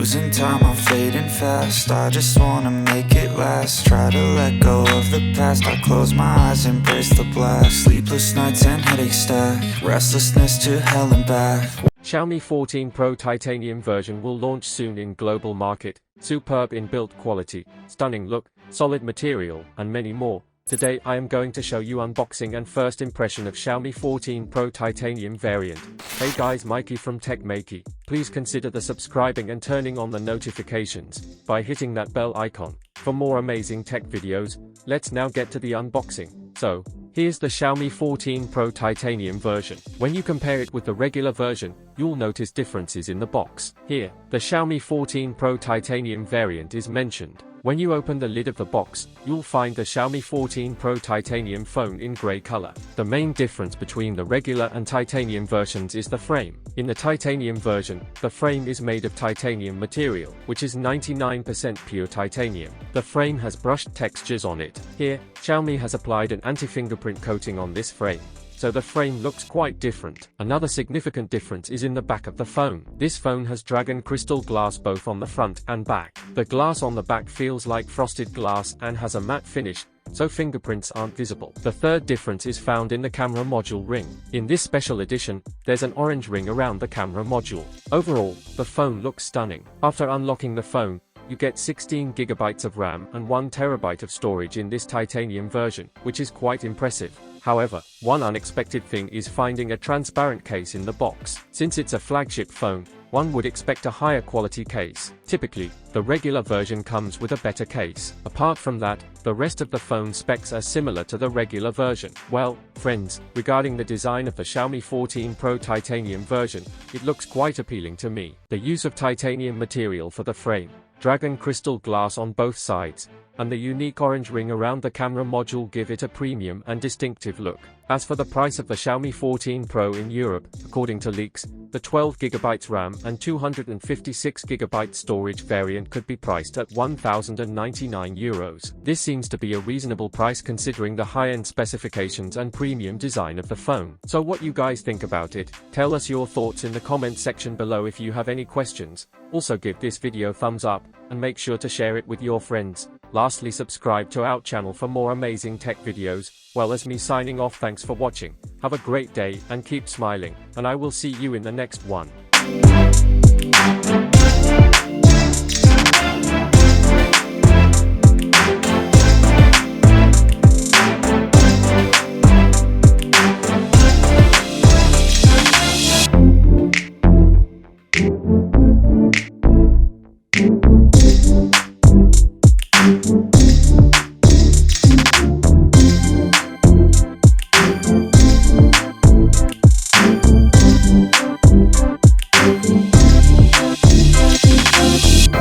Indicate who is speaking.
Speaker 1: losing time, I'm fading fast. I just wanna make it last. Try to let go of the past. I close my eyes, embrace the blast. Sleepless nights and headaches stack. Restlessness to hell and back.
Speaker 2: Xiaomi 14 Pro titanium version will launch soon in global market. Superb in build quality, stunning look, solid material, and many more. Today I am going to show you unboxing and first impression of Xiaomi 14 Pro titanium variant. Hey guys, Maiky from techmaiky. Please consider the subscribing and turning on the notifications by hitting that bell icon. For more amazing tech videos, let's now get to the unboxing. So, here's the Xiaomi 14 Pro titanium version. When you compare it with the regular version, you'll notice differences in the box. Here, the Xiaomi 14 Pro titanium variant is mentioned. When you open the lid of the box, you'll find the Xiaomi 14 Pro titanium phone in grey color. The main difference between the regular and titanium versions is the frame. In the titanium version, the frame is made of titanium material, which is 99% pure titanium. The frame has brushed textures on it. Here, Xiaomi has applied an anti-fingerprint coating on this frame, so the frame looks quite different. Another significant difference is in the back of the phone. This phone has dragon crystal glass both on the front and back. The glass on the back feels like frosted glass and has a matte finish, so fingerprints aren't visible. The third difference is found in the camera module ring. In this special edition, there's an orange ring around the camera module. Overall, the phone looks stunning. After unlocking the phone, you get 16 GB of RAM and 1 TB of storage in this titanium version, which is quite impressive. However, one unexpected thing is finding a transparent case in the box. Since it's a flagship phone, one would expect a higher quality case. Typically, the regular version comes with a better case. Apart from that, the rest of the phone specs are similar to the regular version. Well, friends, regarding the design of the Xiaomi 14 Pro titanium version, it looks quite appealing to me. The use of titanium material for the frame, dragon crystal glass on both sides, and the unique orange ring around the camera module give it a premium and distinctive look. As for the price of the Xiaomi 14 Pro in Europe, according to leaks, the 12 GB RAM and 256 GB storage variant could be priced at €1,099. This seems to be a reasonable price considering the high-end specifications and premium design of the phone. So what you guys think about it? Tell us your thoughts in the comment section below. If you have any questions, also give this video thumbs up, and make sure to share it with your friends. Lastly, subscribe to our channel for more amazing tech videos. Well, as me signing off, thanks for watching. Have a great day and keep smiling, and I will see you in the next one.